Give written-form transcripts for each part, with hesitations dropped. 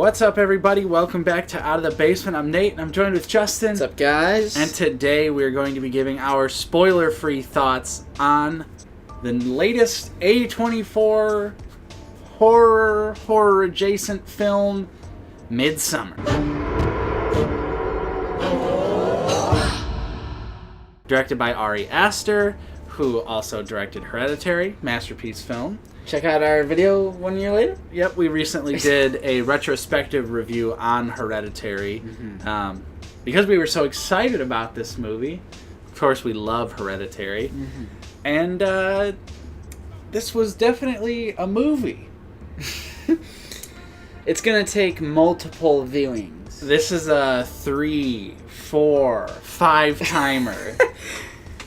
What's up, everybody? Welcome back to Out of the Basement. I'm Nate, and I'm joined with Justin. What's up, guys? And today we're going to be giving our spoiler-free thoughts on the latest A24 horror-adjacent film, MIDSOMMAR. Directed by Ari Aster, who also directed Hereditary, masterpiece film. Check out our video 1 year later. Yep, we recently did a retrospective review on Hereditary because we were so excited about this movie. Of course, we love Hereditary. And this was definitely a movie. It's going to take multiple viewings. This is a 3, 4, 5 timer.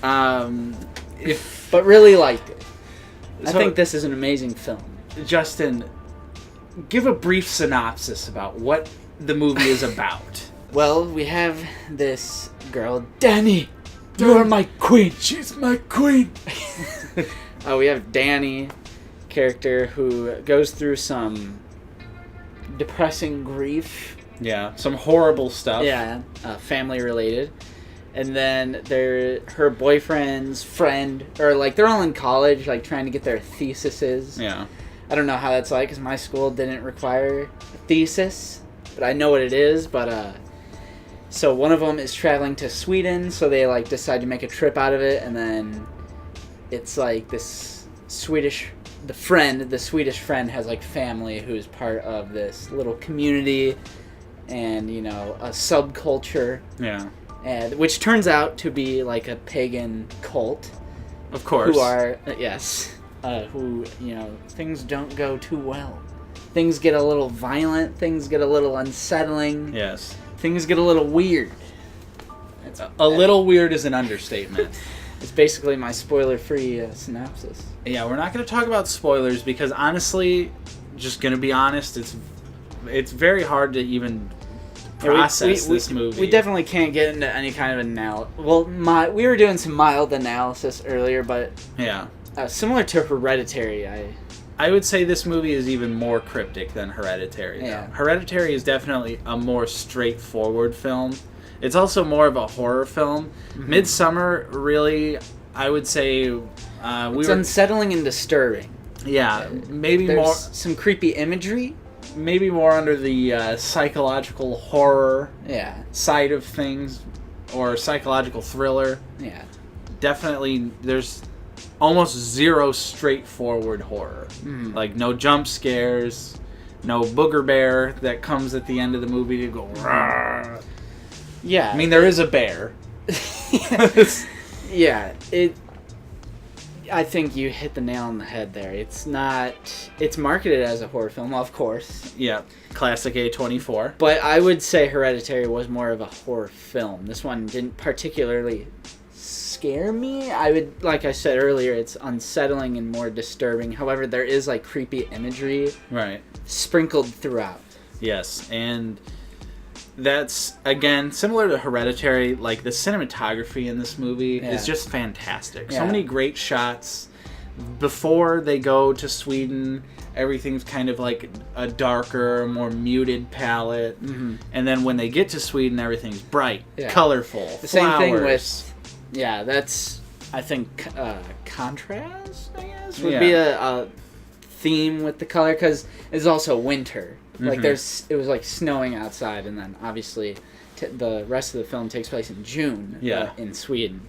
But really liked it. I think this is an amazing film. Justin, give a brief synopsis about what the movie is about. Well, we have this girl, Danny. You are my queen. She's my queen. We have Danny, character who goes through some depressing grief. Yeah, some horrible stuff. Yeah, family related. And then her boyfriend's friend, or like they're all in college, like trying to get their theses. Yeah. I don't know how that's like, because my school didn't require a thesis, but I know what it is. But so one of them is traveling to Sweden, so they like decide to make a trip out of it, and then it's like this Swedish friend has like family who's part of this little community, and a subculture. Yeah. And which turns out to be like a pagan cult. Of course. Who are, things don't go too well. Things get a little violent, things get a little unsettling. Yes. Things get a little weird. A little weird is an understatement. It's basically my spoiler-free synopsis. Yeah, we're not going to talk about spoilers because honestly, just going to be honest, it's very hard to even process this movie. We definitely can't get into any kind of analysis. Well, we were doing some mild analysis earlier, but yeah, similar to Hereditary, I would say this movie is even more cryptic than Hereditary. Yeah. Though. Hereditary is definitely a more straightforward film. It's also more of a horror film. MIDSOMMAR, really, I would say, it's unsettling and disturbing. Yeah, maybe There's more some creepy imagery. Maybe more under the psychological horror side of things, or psychological thriller. Yeah. Definitely, there's almost zero straightforward horror. Like, no jump scares, no booger bear that comes at the end of the movie to go, Rawr. Yeah. I mean, there is a bear. Yeah, I think you hit the nail on the head there. It's marketed as a horror film, of course. Yeah, classic A24. But I would say Hereditary was more of a horror film. This one didn't particularly scare me. Like I said earlier, it's unsettling and more disturbing. However, there is like creepy imagery sprinkled throughout. Yes, and that's, again, similar to Hereditary. Like, the cinematography in this movie is just fantastic. So many great shots. Before they go to Sweden, everything's kind of like a darker, more muted palette. And then when they get to Sweden, everything's bright, colorful, the flowers. Same thing with, that's, I think, contrast, I guess, would be a theme with the color, because it's also winter. Like, it was like snowing outside, and then obviously the rest of the film takes place in June in Sweden.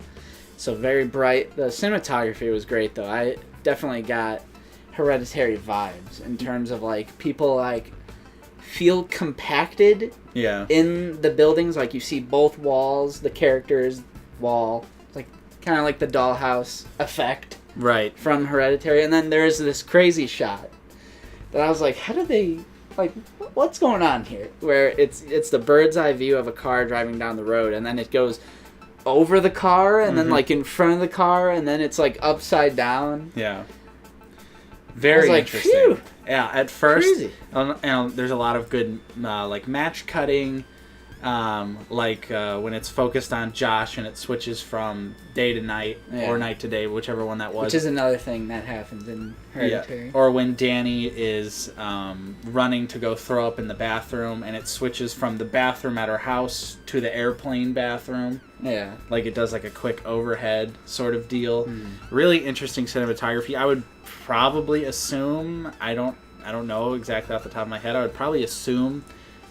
So very bright. The cinematography was great, though. I definitely got Hereditary vibes in terms of like people like feel compacted in the buildings. Like, you see both walls, the characters' wall, like kind of like the dollhouse effect from Hereditary. And then there's this crazy shot that I was like, how did they... Like, what's going on here? Where it's the bird's eye view of a car driving down the road, and then it goes over the car, and then like in front of the car, and then it's like upside down. Yeah. Very interesting. Phew. Yeah, at first, crazy. There's a lot of good like match cutting. When it's focused on Josh and it switches from day to night or night to day, whichever one that was. Which is another thing that happens in Hereditary. Yeah. Or when Danny is running to go throw up in the bathroom and it switches from the bathroom at her house to the airplane bathroom. Yeah. Like it does like a quick overhead sort of deal. Really interesting cinematography. I would probably assume, I don't know exactly off the top of my head, I would probably assume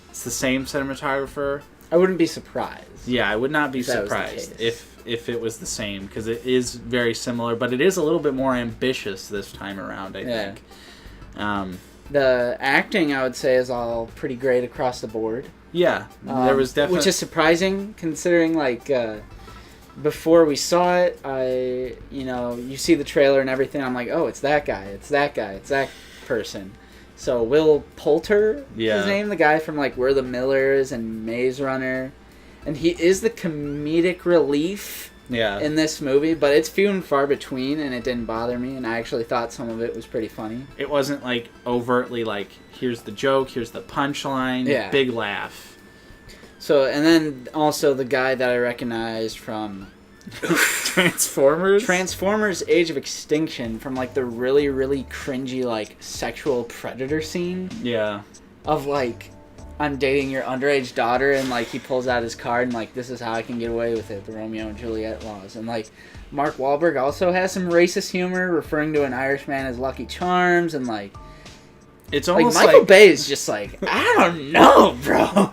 it's the same cinematographer. I wouldn't be surprised. Yeah, I would not be surprised if it was the same, because it is very similar, but it is a little bit more ambitious this time around, I think. The acting, I would say, is all pretty great across the board. Yeah, there was definitely... Which is surprising, considering, before we saw it, you see the trailer and everything, I'm like, oh, it's that guy, it's that guy, it's that person. So Will Poulter is his name, the guy from We're the Millers and Maze Runner. And he is the comedic relief in this movie, but it's few and far between, and it didn't bother me, and I actually thought some of it was pretty funny. It wasn't overtly here's the joke, here's the punchline, big laugh. So, and then also the guy that I recognized from... Transformers Age of Extinction, from the really, really cringy sexual predator scene. Yeah. Of I'm dating your underage daughter, and he pulls out his card and this is how I can get away with it, the Romeo and Juliet laws. And Mark Wahlberg also has some racist humor, referring to an Irishman as Lucky Charms, and it's almost Michael Bay is just I don't know, bro.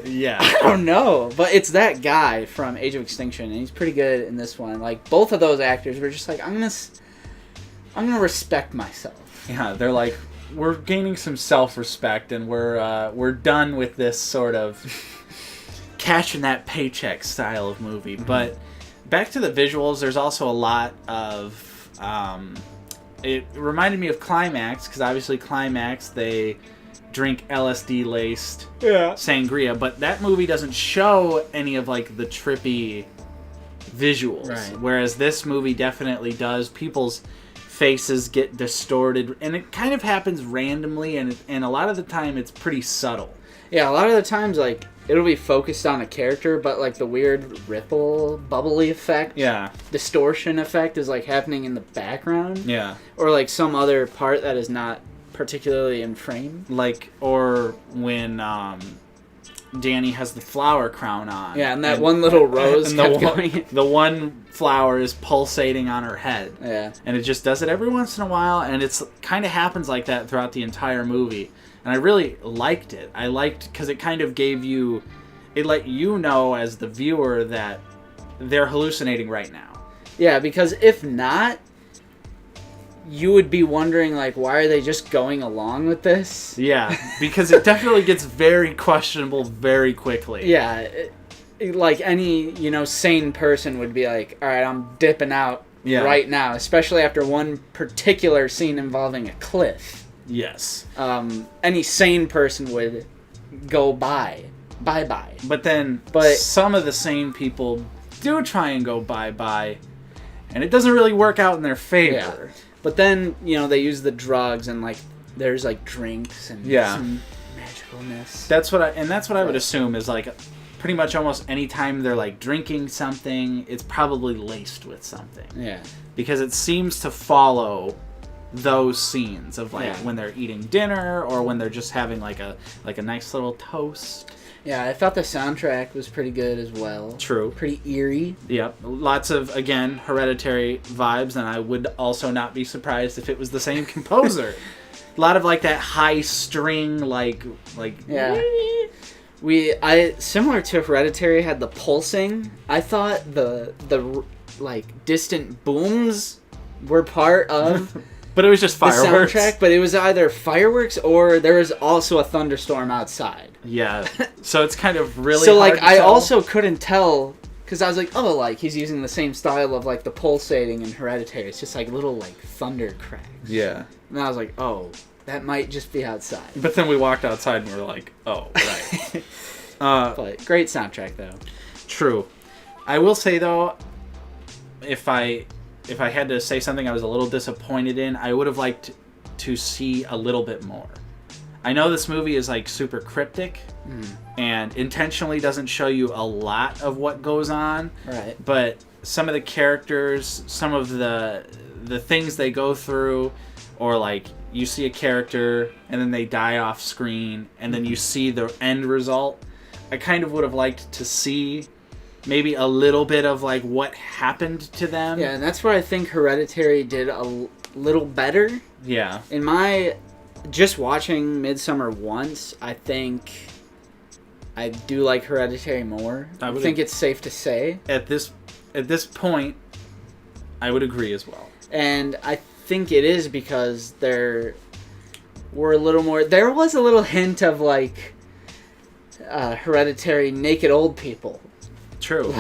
Yeah. I don't know, but it's that guy from Age of Extinction, and he's pretty good in this one. Both of those actors were just I'm gonna respect myself. Yeah, they're we're gaining some self-respect, and we're done with this sort of cashing that paycheck style of movie. But back to the visuals, there's also a lot of it reminded me of Climax, because obviously Climax, they drink LSD-laced sangria, but that movie doesn't show any of the trippy visuals. Right. Whereas this movie definitely does. People's faces get distorted, and it kind of happens randomly, and a lot of the time it's pretty subtle. Yeah, a lot of the times it'll be focused on a character, but the weird ripple, bubbly effect, distortion effect is happening in the background. Yeah. Or some other part that is not particularly in frame. Or when Danny has the flower crown on. Yeah, and that one little rose kept going. The one flower is pulsating on her head. Yeah. And it just does it every once in a while, and it's kind of happens like that throughout the entire movie. And I really liked it. I liked, because it kind of gave you, it let you know as the viewer that they're hallucinating right now. Yeah, because if not, you would be wondering, why are they just going along with this? Yeah, because it definitely gets very questionable very quickly. Yeah, any, sane person would be all right, I'm dipping out right now, especially after one particular scene involving a cliff. Yes. Any sane person would go bye-bye. But some of the sane people do try and go bye-bye, and it doesn't really work out in their favor. Yeah. But then, they use the drugs, and there's drinks and some magicalness. That's what I would assume is pretty much almost any time they're drinking something, it's probably laced with something. Yeah. Because it seems to follow those scenes of when they're eating dinner, or when they're just having a nice little toast. Yeah, I thought the soundtrack was pretty good as well. True. Pretty eerie. Yep. Lots of, again, Hereditary vibes, and I would also not be surprised if it was the same composer. A lot of that high string, Yeah. I similar to Hereditary, had the pulsing. I thought the distant booms were part of but it was just fireworks. The soundtrack, but it was either fireworks or there was also a thunderstorm outside. Yeah. So it's kind of really so hard to I tell. also couldn't tell, because I was he's using the same style of the pulsating in Hereditary. It's just little thunder cracks. Yeah. And I was oh, that might just be outside. But then we walked outside and we were oh, right. But great soundtrack though. True. I will say though, if I had to say something I was a little disappointed in, I would have liked to see a little bit more. I know this movie is like super cryptic and intentionally doesn't show you a lot of what goes on. Right. But some of the characters, some of the things they go through, or like you see a character and then they die off screen and then you see the end result. I kind of would have liked to see maybe a little bit of like what happened to them. Yeah, and that's where I think Hereditary did a little better. Yeah. In my just watching Midsommar once, I think I do like Hereditary more. I think it's safe to say. At this point, I would agree as well. And I think it is because there were a little more. There was a little hint of like Hereditary naked old people. True.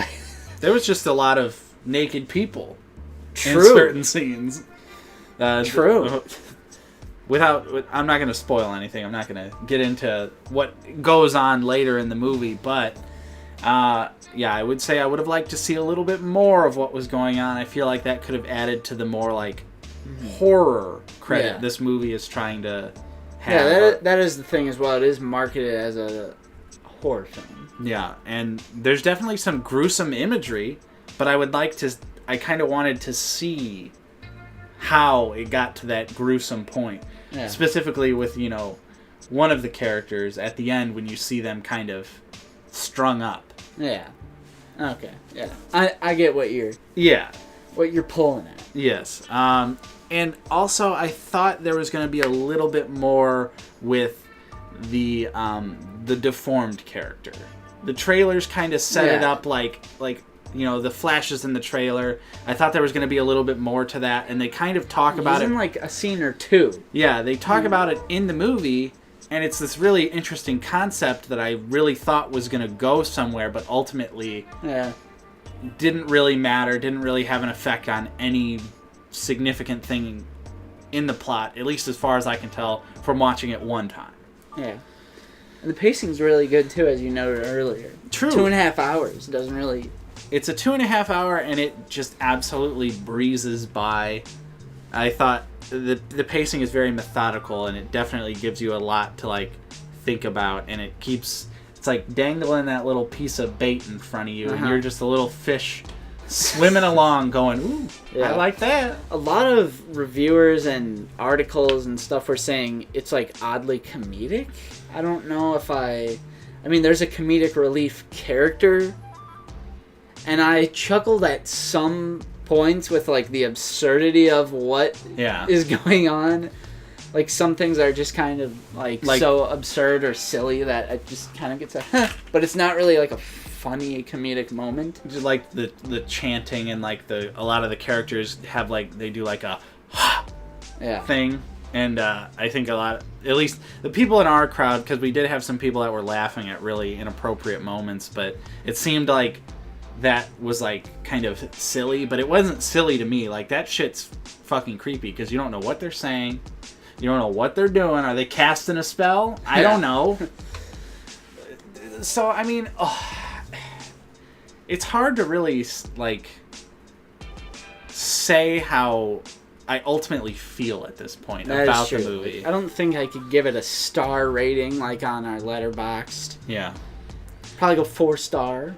There was just a lot of naked people True. in certain scenes. True. I'm not going to spoil anything. I'm not going to get into what goes on later in the movie, but yeah, I would say I would have liked to see a little bit more of what was going on. I feel like that could have added to the more like horror credit this movie is trying to have. Yeah, that is the thing as well. It is marketed as a horror film. Yeah, and there's definitely some gruesome imagery, but I kind of wanted to see how it got to that gruesome point. Yeah. Specifically with, one of the characters at the end when you see them kind of strung up. Yeah. Okay. Yeah. I get what you're pulling at. Yes. And also I thought there was going to be a little bit more with the deformed character. The trailers kind of set it up like the flashes in the trailer. I thought there was going to be a little bit more to that, and they kind of talk about it in like a scene or two. Yeah, they talk about it in the movie, and it's this really interesting concept that I really thought was going to go somewhere, but ultimately didn't really matter, didn't really have an effect on any significant thing in the plot, at least as far as I can tell from watching it one time. Yeah. And the pacing's really good, too, as you noted earlier. True. 2.5 hours. Doesn't really... It's a 2.5 hour, and it just absolutely breezes by. I thought the pacing is very methodical, and it definitely gives you a lot to, like, think about, and it's like dangling that little piece of bait in front of you, and you're just a little fish swimming along going, ooh, I like that. A lot of reviewers and articles and stuff were saying it's, like, oddly comedic. I don't know if I mean, there's a comedic relief character, and I chuckled at some points with, like, the absurdity of what is going on. Like, some things are just kind of, like so absurd or silly that it just kind of gets but it's not really, like, a funny comedic moment. Just like the chanting and, like, a lot of the characters have, like, they do, like, a thing. And I think at least the people in our crowd, because we did have some people that were laughing at really inappropriate moments, but it seemed like that was, like, kind of silly, but it wasn't silly to me. Like, that shit's fucking creepy, because you don't know what they're saying. You don't know what they're doing. Are they casting a spell? I don't know. So, I mean, it's hard to really, like, say how I ultimately feel at this point about the movie. I don't think I could give it a star rating like on our Letterboxd. Yeah. Probably go 4-star.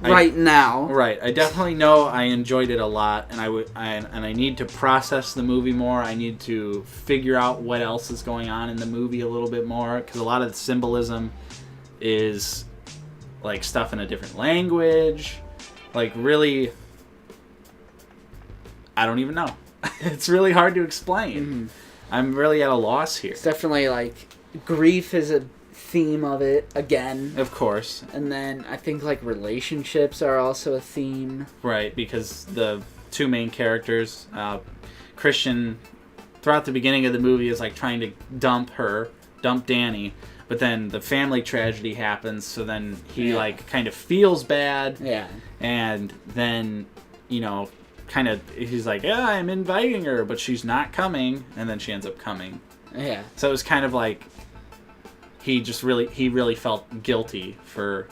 Right now. Right. I definitely know I enjoyed it a lot, and I need to process the movie more. I need to figure out what else is going on in the movie a little bit more, because a lot of the symbolism is like stuff in a different language. Like, really, I don't even know. It's really hard to explain. Mm-hmm. I'm really at a loss here. It's definitely, like, grief is a theme of it, again. Of course. And then I think, like, relationships are also a theme. Right, because the two main characters, Christian, throughout the beginning of the movie is, like, trying to dump Danny, but then the family tragedy happens, so then he, like, kind of feels bad. Yeah. And then, kind of, he's like, yeah, I'm inviting her, but she's not coming, and then she ends up coming. Yeah. So it was kind of like he really felt guilty for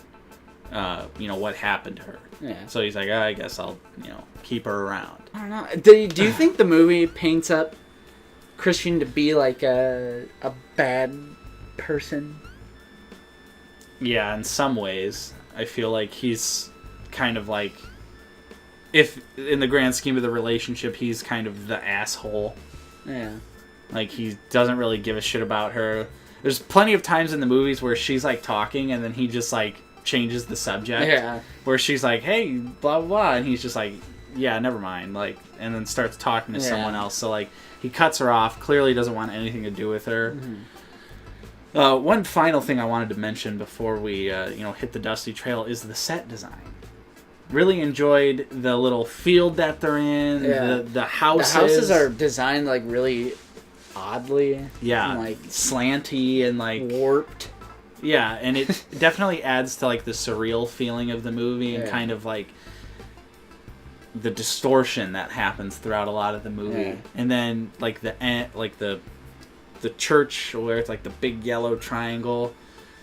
what happened to her. Yeah. So he's like, I guess I'll keep her around. I don't know. Do you think the movie paints up Christian to be like a bad person. Yeah, in some ways. I feel like he's kind of like, if in the grand scheme of the relationship, he's kind of the asshole. Yeah. Like, he doesn't really give a shit about her. There's plenty of times in the movies where she's, like, talking, and then he just, like, changes the subject. Yeah. Where she's like, hey, blah, blah, blah, and he's just like, yeah, never mind. Like, and then starts talking to someone else. So, like, he cuts her off, clearly doesn't want anything to do with her. Mm-hmm. One final thing I wanted to mention before we, hit the dusty trail is the set design. Really enjoyed the little field that they're in, the houses. The houses are designed, like, really oddly. Yeah, and, like, slanty and, like, warped. Yeah, and it definitely adds to, like, the surreal feeling of the movie and kind of, like, the distortion that happens throughout a lot of the movie. Yeah. And then, like, the church where it's, like, the big yellow triangle.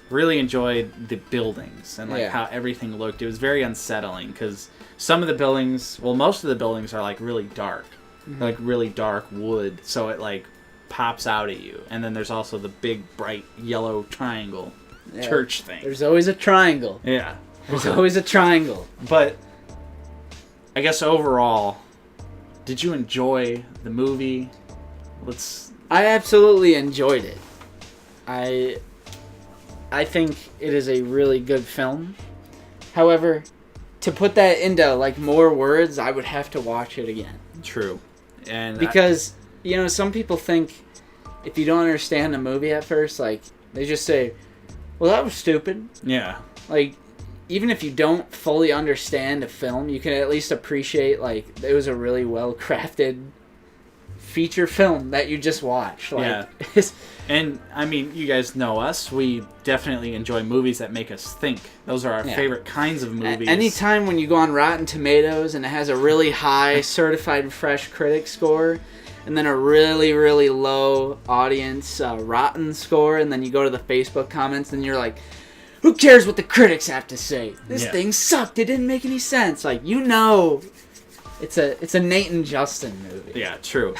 Really enjoyed the buildings and, like, how everything looked. It was very unsettling because some of the buildings, well, most of the buildings are, like, really dark. Mm-hmm. Like, really dark wood, so it, like, pops out at you. And then there's also the big, bright yellow triangle church thing. There's always a triangle. Yeah. There's always a triangle. But I guess overall, did you enjoy the movie? I absolutely enjoyed it. I think it is a really good film. However, to put that into, like, more words, I would have to watch it again. True. And because, some people think if you don't understand a movie at first, like, they just say, well, that was stupid. Yeah. Like, even if you don't fully understand a film, you can at least appreciate, like, it was a really well-crafted feature film that you just watched. Like, yeah. And, I mean, you guys know us. We definitely enjoy movies that make us think. Those are our favorite kinds of movies. Anytime when you go on Rotten Tomatoes and it has a really high certified fresh critic score, and then a really, really low audience rotten score, and then you go to the Facebook comments and you're like, who cares what the critics have to say? This thing sucked. It didn't make any sense. Like, it's a Nate and Justin movie. Yeah, true.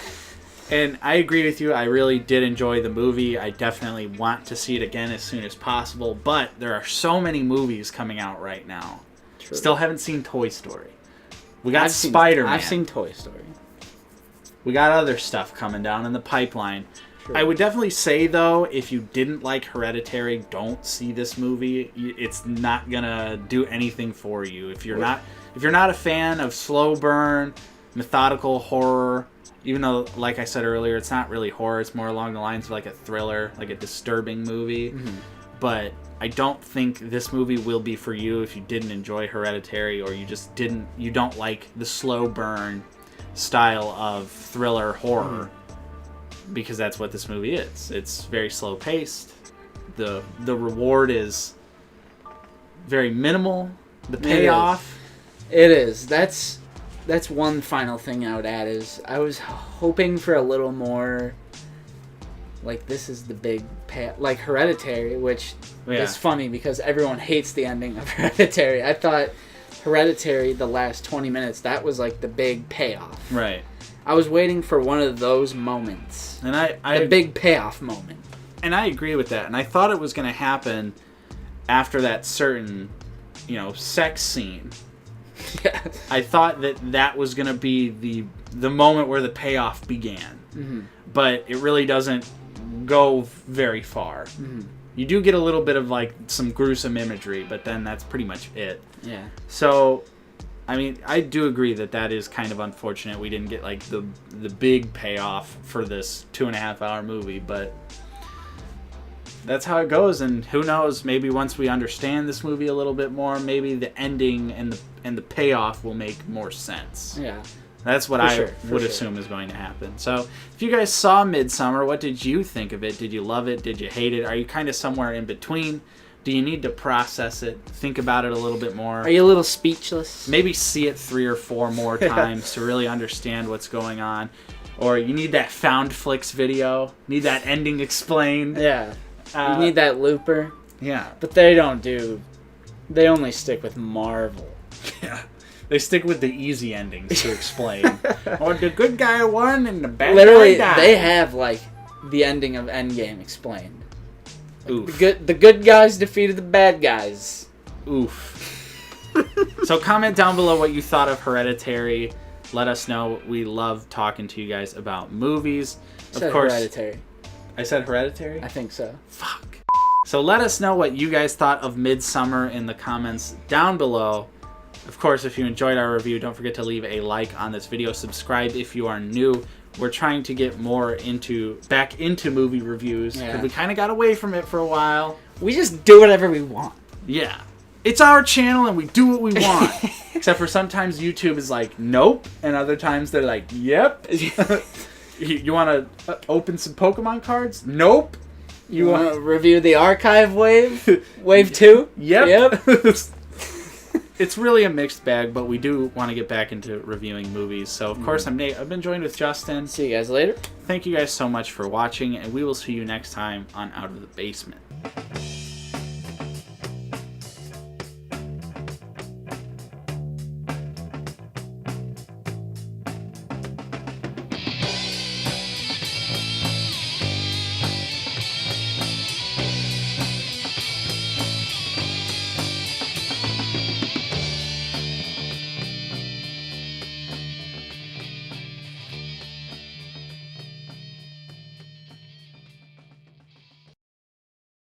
And I agree with you. I really did enjoy the movie. I definitely want to see it again as soon as possible. But there are so many movies coming out right now. True. Still haven't seen Toy Story. We got Spider-Man. I've seen Toy Story. We got other stuff coming down in the pipeline. True. I would definitely say, though, if you didn't like Hereditary, don't see this movie. It's not gonna do anything for you. If you're not a fan of slow burn, methodical horror, even though, like I said earlier, it's not really horror, it's more along the lines of like a thriller, like a disturbing movie. Mm-hmm. But I don't think this movie will be for you if you didn't enjoy Hereditary, or you don't like the slow burn style of thriller horror, because that's what this movie is. It's very slow paced. The reward is very minimal. The payoff, it is. That's one final thing I would add is I was hoping for a little more, like, this is the big payoff, like Hereditary, which is funny because everyone hates the ending of Hereditary. I thought Hereditary, the last 20 minutes, that was like the big payoff. Right. I was waiting for one of those moments. And the big payoff moment. And I agree with that. And I thought it was going to happen after that certain, sex scene. Yeah. I thought that was going to be the moment where the payoff began. Mm-hmm. But it really doesn't go very far. Mm-hmm. You do get a little bit of, like, some gruesome imagery, but then that's pretty much it. Yeah. So, I mean, I do agree that is kind of unfortunate. We didn't get, like, the big payoff for this 2.5-hour movie, but that's how it goes. And who knows, maybe once we understand this movie a little bit more, maybe the ending and the payoff will make more sense. Yeah. That's what I would assume is going to happen. So, if you guys saw Midsommar, what did you think of it? Did you love it? Did you hate it? Are you kind of somewhere in between? Do you need to process it? Think about it a little bit more? Are you a little speechless? Maybe see it 3 or 4 more times to really understand what's going on. Or you need that Found Flicks video. Need that ending explained. Yeah. You need that looper. Yeah. But they only stick with Marvel. Yeah. They stick with the easy endings to explain. Or the good guy won and the bad guy died. Literally, they have, like, the ending of Endgame explained. Oof. The good guys defeated the bad guys. Oof. So comment down below what you thought of Hereditary. Let us know. We love talking to you guys about movies. Of course. Hereditary. I said Hereditary? I think so. Fuck. So let us know what you guys thought of Midsommar in the comments down below. Of course, if you enjoyed our review, don't forget to leave a like on this video. Subscribe if you are new. We're trying to get more back into movie reviews. Yeah. We kind of got away from it for a while. We just do whatever we want. Yeah. It's our channel and we do what we want. Except for sometimes YouTube is like, nope. And other times they're like, yep. You want to open some Pokemon cards? Nope. You want to review the archive wave? Wave 2? Yep. It's really a mixed bag, but we do want to get back into reviewing movies. So, of course, I'm Nate. I've been joined with Justin. See you guys later. Thank you guys so much for watching, and we will see you next time on Out of the Basement.